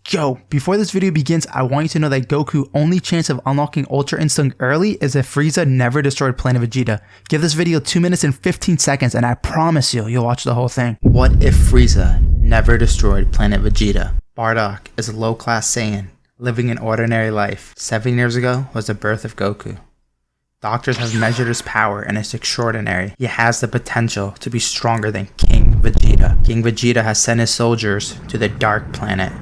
Yo, before this video begins, I want you to know that Goku's only chance of unlocking Ultra Instinct early is if Frieza never destroyed Planet Vegeta. Give this video 2 minutes and 15 seconds and I promise you'll watch the whole thing. What if Frieza never destroyed Planet Vegeta? Bardock is a low-class Saiyan, living an ordinary life. 7 years ago was the birth of Goku. Doctors have measured his power and it's extraordinary. He has the potential to be stronger than King Vegeta. King Vegeta has sent his soldiers to the Dark Planet.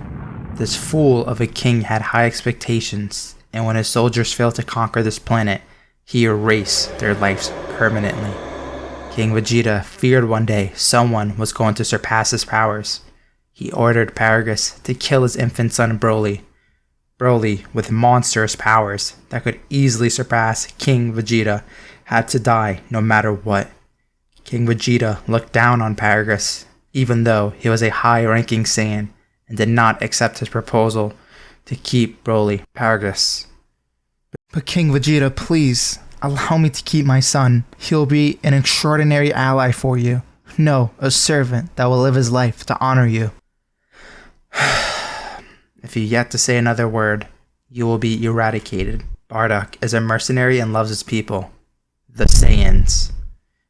This fool of a king had high expectations, and when his soldiers failed to conquer this planet, he erased their lives permanently. King Vegeta feared one day someone was going to surpass his powers. He ordered Paragus to kill his infant son Broly. Broly, with monstrous powers that could easily surpass King Vegeta, had to die no matter what. King Vegeta looked down on Paragus, even though he was a high-ranking Saiyan, and did not accept his proposal to keep Broly. Paragus. But King Vegeta, please, allow me to keep my son. He'll be an extraordinary ally for you. No, a servant that will live his life to honor you. If you yet to say another word, you will be eradicated. Bardock is a mercenary and loves his people, the Saiyans.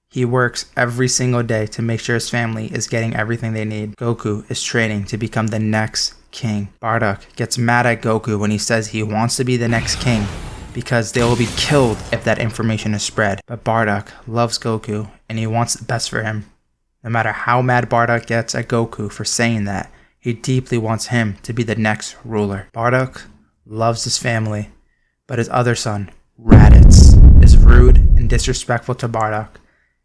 He works every single day to make sure his family is getting everything they need. Goku is training to become the next king. Bardock gets mad at Goku when he says he wants to be the next king because they will be killed if that information is spread. But Bardock loves Goku and he wants the best for him. No matter how mad Bardock gets at Goku for saying that, he deeply wants him to be the next ruler. Bardock loves his family, but his other son, Raditz, is rude and disrespectful to Bardock.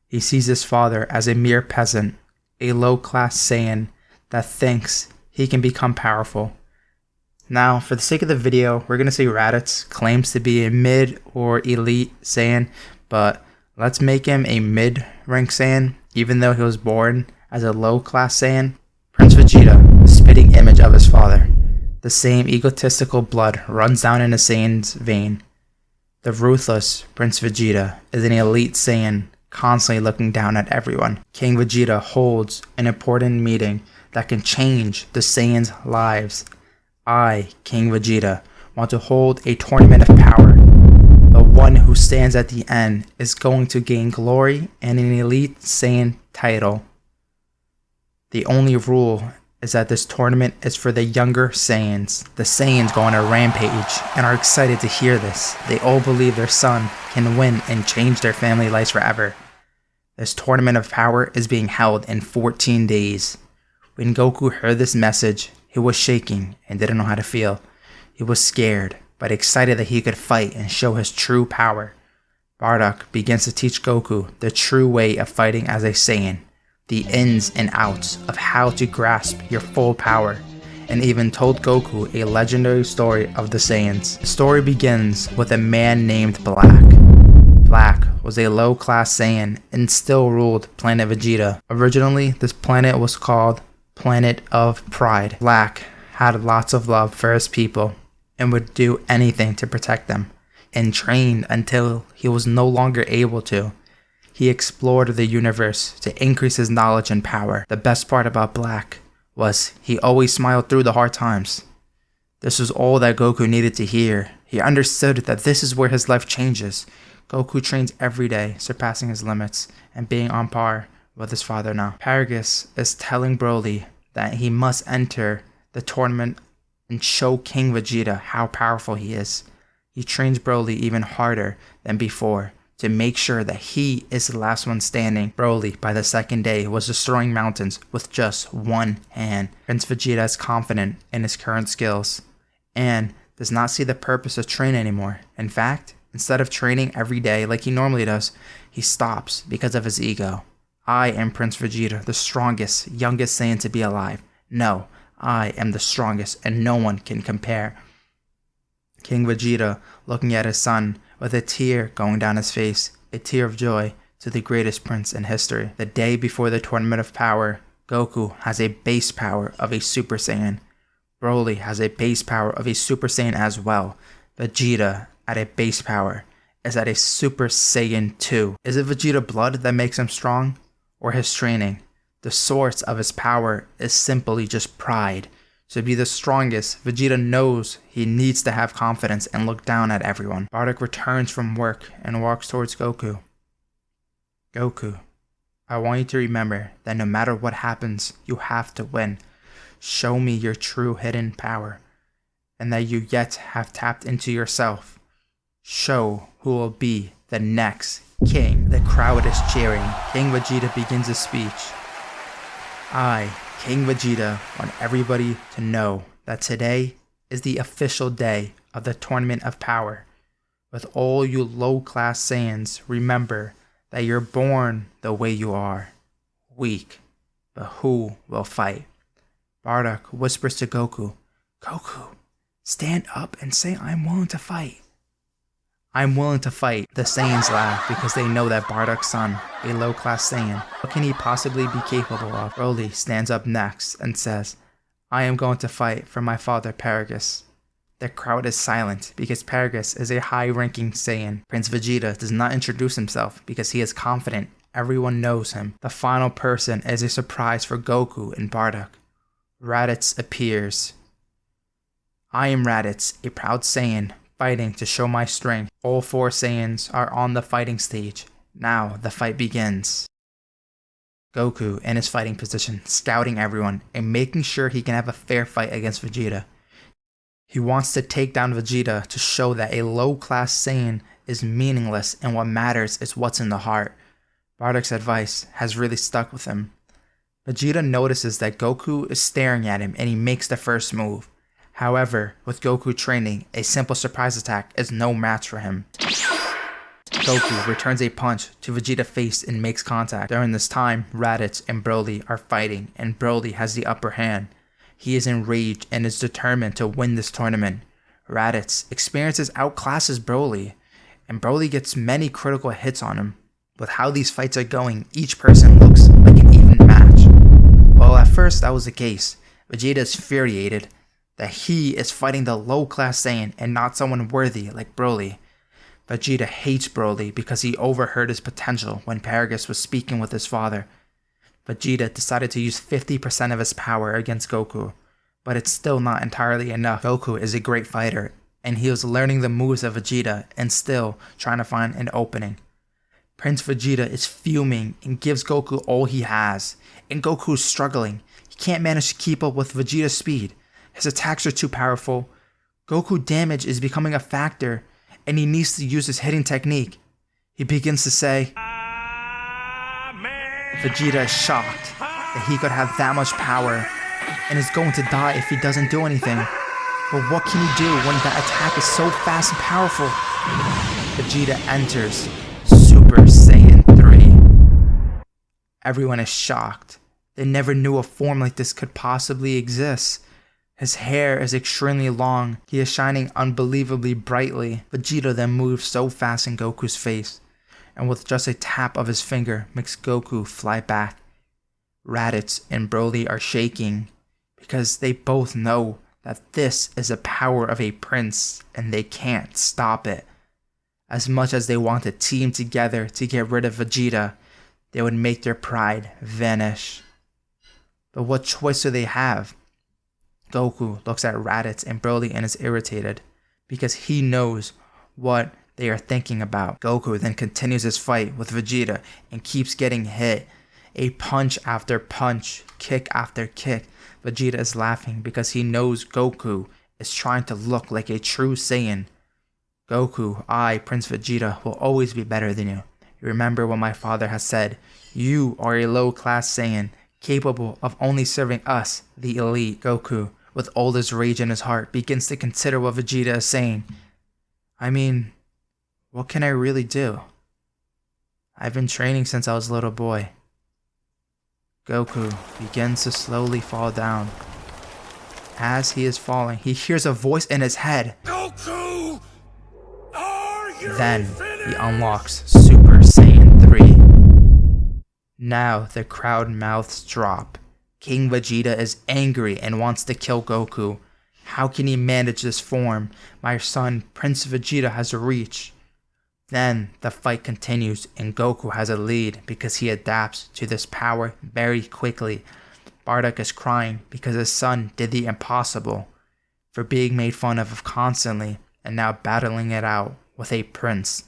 He sees his father as a mere peasant, a low-class Saiyan that thinks he can become powerful. Now, for the sake of the video, we're going to say Raditz claims to be a mid or elite Saiyan, but let's make him a mid-rank Saiyan, even though he was born as a low-class Saiyan. Prince Vegeta, the spitting image of his father. The same egotistical blood runs down in a Saiyan's vein. The ruthless Prince Vegeta is an elite Saiyan, constantly looking down at everyone. King Vegeta holds an important meeting that can change the Saiyans' lives. I, King Vegeta, want to hold a tournament of power. The one who stands at the end is going to gain glory and an elite Saiyan title. The only rule is that this tournament is for the younger Saiyans. The Saiyans go on a rampage and are excited to hear this. They all believe their son can win and change their family lives forever. This tournament of power is being held in 14 days. When Goku heard this message, he was shaking and didn't know how to feel. He was scared, but excited that he could fight and show his true power. Bardock begins to teach Goku the true way of fighting as a Saiyan, the ins and outs of how to grasp your full power, and even told Goku a legendary story of the Saiyans. The story begins with a man named Black. Black was a low-class Saiyan and still ruled Planet Vegeta. Originally, this planet was called Planet of Pride. Black had lots of love for his people and would do anything to protect them, and trained until he was no longer able to. He explored the universe to increase his knowledge and power. The best part about Black was he always smiled through the hard times. This was all that Goku needed to hear. He understood that this is where his life changes. Goku trains every day, surpassing his limits and being on par with his father now. Paragus is telling Broly that he must enter the tournament and show King Vegeta how powerful he is. He trains Broly even harder than before to make sure that he is the last one standing. Broly, by the second day, was destroying mountains with just one hand. Prince Vegeta is confident in his current skills and does not see the purpose of training anymore. In fact, instead of training every day like he normally does, he stops because of his ego. I am Prince Vegeta, the strongest, youngest Saiyan to be alive. No, I am the strongest and no one can compare. King Vegeta, looking at his son with a tear going down his face, a tear of joy to the greatest prince in history. The day before the Tournament of Power, Goku has a base power of a Super Saiyan. Broly has a base power of a Super Saiyan as well. Vegeta, at a base power, is at a Super Saiyan 2. Is it Vegeta blood that makes him strong, or his training? The source of his power is simply just pride. To be the strongest, Vegeta knows he needs to have confidence and look down at everyone. Bardock returns from work and walks towards Goku. Goku, I want you to remember that no matter what happens, you have to win. Show me your true hidden power, and that you yet have tapped into yourself. Show who will be the next king. The crowd is cheering. King Vegeta begins his speech. I, King Vegeta, want everybody to know that today is the official day of the Tournament of Power. With all you low-class Saiyans, remember that you're born the way you are. Weak, but who will fight? Bardock whispers to Goku, Goku, stand up and say I'm willing to fight. I'm willing to fight. The Saiyans laugh because they know that Bardock's son, a low-class Saiyan, what can he possibly be capable of? Broly stands up next and says, I am going to fight for my father Paragus. The crowd is silent because Paragus is a high-ranking Saiyan. Prince Vegeta does not introduce himself because he is confident everyone knows him. The final person is a surprise for Goku and Bardock. Raditz appears. I am Raditz, a proud Saiyan, fighting to show my strength. All 4 Saiyans are on the fighting stage. Now the fight begins. Goku in his fighting position, scouting everyone and making sure he can have a fair fight against Vegeta. He wants to take down Vegeta to show that a low-class Saiyan is meaningless and what matters is what's in the heart. Bardock's advice has really stuck with him. Vegeta notices that Goku is staring at him and he makes the first move. However, with Goku training, a simple surprise attack is no match for him. Goku returns a punch to Vegeta's face and makes contact. During this time, Raditz and Broly are fighting and Broly has the upper hand. He is enraged and is determined to win this tournament. Raditz experiences outclasses Broly, and Broly gets many critical hits on him. With how these fights are going, each person looks like an even match. Well, at first that was the case. Vegeta is infuriated that he is fighting the low-class Saiyan and not someone worthy like Broly. Vegeta hates Broly because he overheard his potential when Paragus was speaking with his father. Vegeta decided to use 50% of his power against Goku, but it's still not entirely enough. Goku is a great fighter, and he was learning the moves of Vegeta and still trying to find an opening. Prince Vegeta is fuming and gives Goku all he has, and Goku is struggling. He can't manage to keep up with Vegeta's speed. His attacks are too powerful. Goku damage is becoming a factor, and he needs to use his hitting technique. He begins to say, Vegeta is shocked that he could have that much power and is going to die if he doesn't do anything. But what can he do when that attack is so fast and powerful? Vegeta enters Super Saiyan 3. Everyone is shocked. They never knew a form like this could possibly exist. His hair is extremely long. He is shining unbelievably brightly. Vegeta then moves so fast in Goku's face, and with just a tap of his finger makes Goku fly back. Raditz and Broly are shaking because they both know that this is the power of a prince and they can't stop it. As much as they want to team together to get rid of Vegeta, they would make their pride vanish. But what choice do they have? Goku looks at Raditz and Broly and is irritated because he knows what they are thinking about. Goku then continues his fight with Vegeta and keeps getting hit. A punch after punch, kick after kick. Vegeta is laughing because he knows Goku is trying to look like a true Saiyan. Goku, I, Prince Vegeta, will always be better than you. Remember what my father has said. You are a low-class Saiyan, capable of only serving us, the elite. Goku, with all this rage in his heart, begins to consider what Vegeta is saying. I mean, what can I really do? I've been training since I was a little boy. Goku begins to slowly fall down. As he is falling, he hears a voice in his head. Goku! Are you Then finished? he unlocks Super Saiyan 3. Now the crowd mouths drop. King Vegeta is angry and wants to kill Goku. How can he manage this form my son Prince Vegeta has reached? Then the fight continues and Goku has a lead because he adapts to this power very quickly. Bardock is crying because his son did the impossible, for being made fun of constantly and now battling it out with a prince.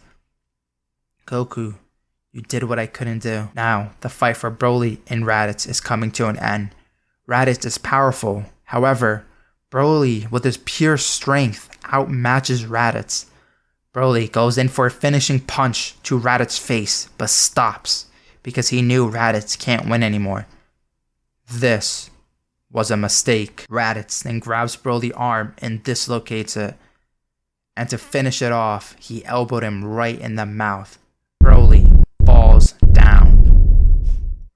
Goku, you did what I couldn't do. Now, the fight for Broly and Raditz is coming to an end. Raditz is powerful. However, Broly, with his pure strength, outmatches Raditz. Broly goes in for a finishing punch to Raditz's face, but stops because he knew Raditz can't win anymore. This was a mistake. Raditz then grabs Broly's arm and dislocates it. And to finish it off, he elbowed him right in the mouth. Broly falls down.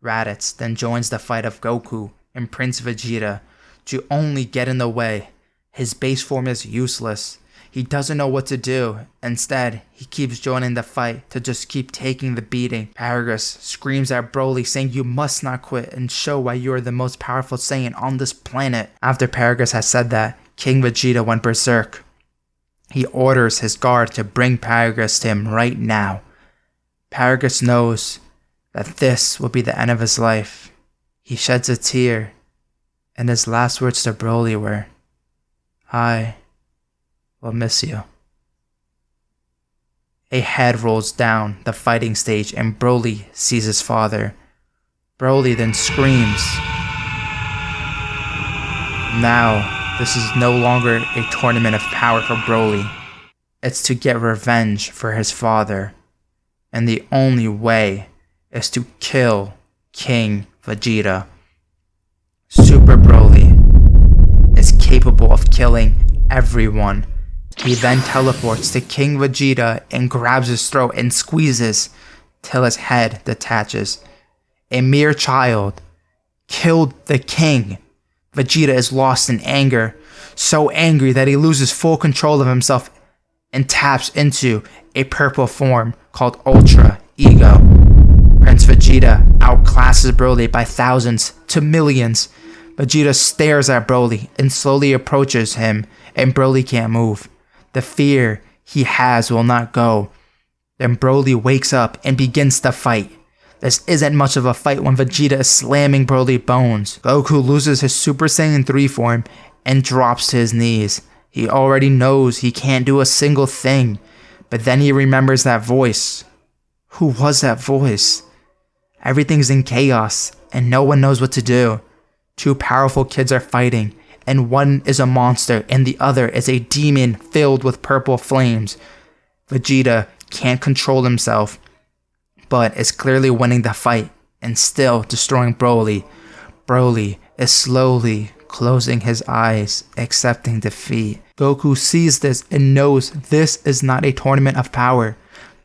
Raditz then joins the fight of Goku and Prince Vegeta to only get in the way. His base form is useless. He doesn't know what to do. Instead, he keeps joining the fight to just keep taking the beating. Paragus screams at Broly saying you must not quit and show why you are the most powerful Saiyan on this planet. After Paragus has said that, King Vegeta went berserk. He orders his guard to bring Paragus to him right now. Paragus knows that this will be the end of his life. He sheds a tear, and his last words to Broly were, I will miss you. A head rolls down the fighting stage and Broly sees his father. Broly then screams. Now, this is no longer a tournament of power for Broly. It's to get revenge for his father. And the only way is to kill King Vegeta. Super Broly is capable of killing everyone. He then teleports to King Vegeta and grabs his throat and squeezes till his head detaches. A mere child killed the king. Vegeta is lost in anger, so angry that he loses full control of himself and taps into a purple form called Ultra Ego. Prince Vegeta outclasses Broly by thousands to millions. Vegeta stares at Broly and slowly approaches him, and Broly can't move. The fear he has will not go. Then Broly wakes up and begins to fight. This isn't much of a fight when Vegeta is slamming Broly bones. Goku loses his Super Saiyan 3 form and drops to his knees. He already knows he can't do a single thing, but then he remembers that voice. Who was that voice? Everything's in chaos and no one knows what to do. Two powerful kids are fighting, and one is a monster and the other is a demon filled with purple flames. Vegeta can't control himself, but is clearly winning the fight and still destroying Broly. Broly is slowly closing his eyes, accepting defeat. Goku sees this and knows this is not a tournament of power.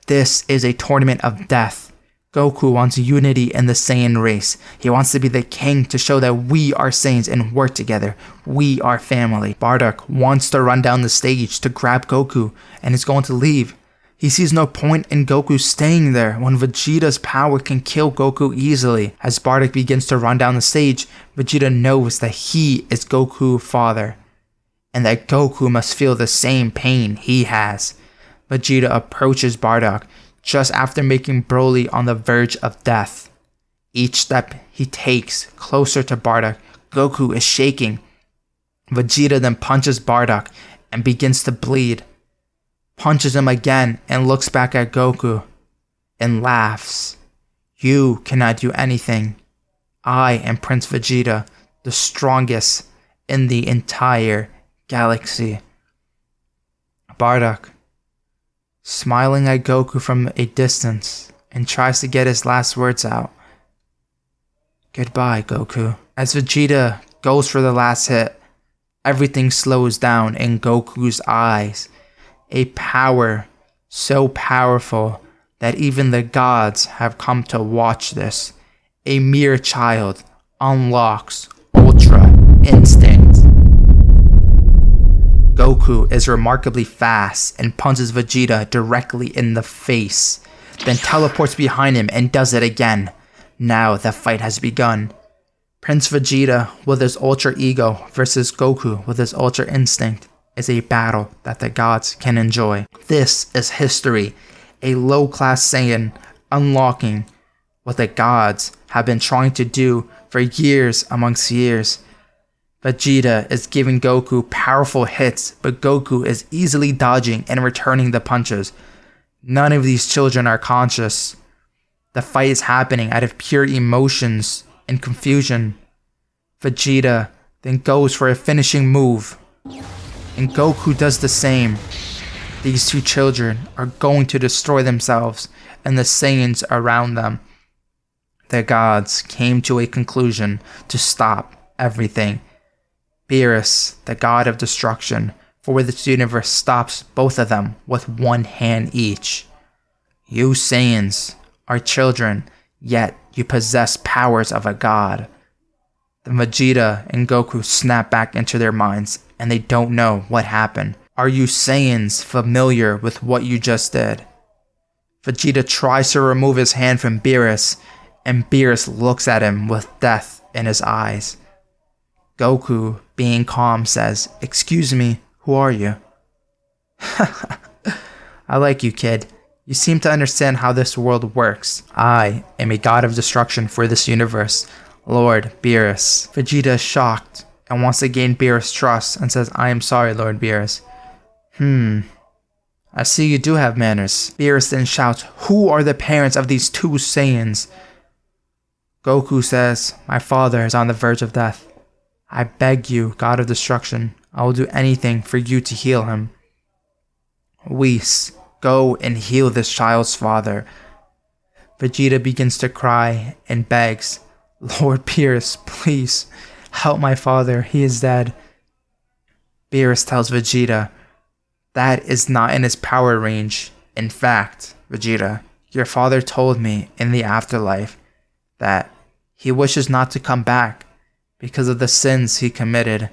This is a tournament of death. Goku wants unity in the Saiyan race. He wants to be the king to show that we are Saiyans and work together. We are family. Bardock wants to run down the stage to grab Goku and is going to leave. He sees no point in Goku staying there when Vegeta's power can kill Goku easily. As Bardock begins to run down the stage, Vegeta knows that he is Goku's father, and that Goku must feel the same pain he has. Vegeta approaches Bardock just after making Broly on the verge of death. Each step he takes closer to Bardock, Goku is shaking. Vegeta then punches Bardock and begins to bleed. Punches him again and looks back at Goku and laughs. You cannot do anything. I am Prince Vegeta, the strongest in the entire galaxy. Bardock, smiling at Goku from a distance, and tries to get his last words out. Goodbye, Goku. As Vegeta goes for the last hit, everything slows down in Goku's eyes. A power so powerful that even the gods have come to watch this. A mere child unlocks Ultra Instinct. Goku is remarkably fast and punches Vegeta directly in the face, then teleports behind him and does it again. Now the fight has begun. Prince Vegeta with his Ultra Ego versus Goku with his Ultra Instinct is a battle that the gods can enjoy. This is history, a low-class Saiyan unlocking what the gods have been trying to do for years amongst years. Vegeta is giving Goku powerful hits, but Goku is easily dodging and returning the punches. None of these children are conscious. The fight is happening out of pure emotions and confusion. Vegeta then goes for a finishing move, and Goku does the same. These two children are going to destroy themselves and the Saiyans around them. The gods came to a conclusion to stop everything. Beerus, the god of destruction, for this universe, stops both of them with one hand each. You Saiyans are children, yet you possess powers of a god. Then Vegeta and Goku snap back into their minds, and they don't know what happened. Are you Saiyans familiar with what you just did? Vegeta tries to remove his hand from Beerus, and Beerus looks at him with death in his eyes. Goku, being calm, says, "Excuse me, who are you?" I like you, kid. You seem to understand how this world works. I am a god of destruction for this universe, Lord Beerus. Vegeta is shocked and wants to gain Beerus' trust and says, "I am sorry, Lord Beerus." I see you do have manners. Beerus then shouts, "Who are the parents of these two Saiyans?" Goku says, "My father is on the verge of death. I beg you, God of destruction, I will do anything for you to heal him." Whis, go and heal this child's father. Vegeta begins to cry and begs, "Lord Beerus, please, help my father, he is dead." Beerus tells Vegeta, "That is not in his power range. In fact, Vegeta, your father told me in the afterlife that he wishes not to come back because of the sins he committed.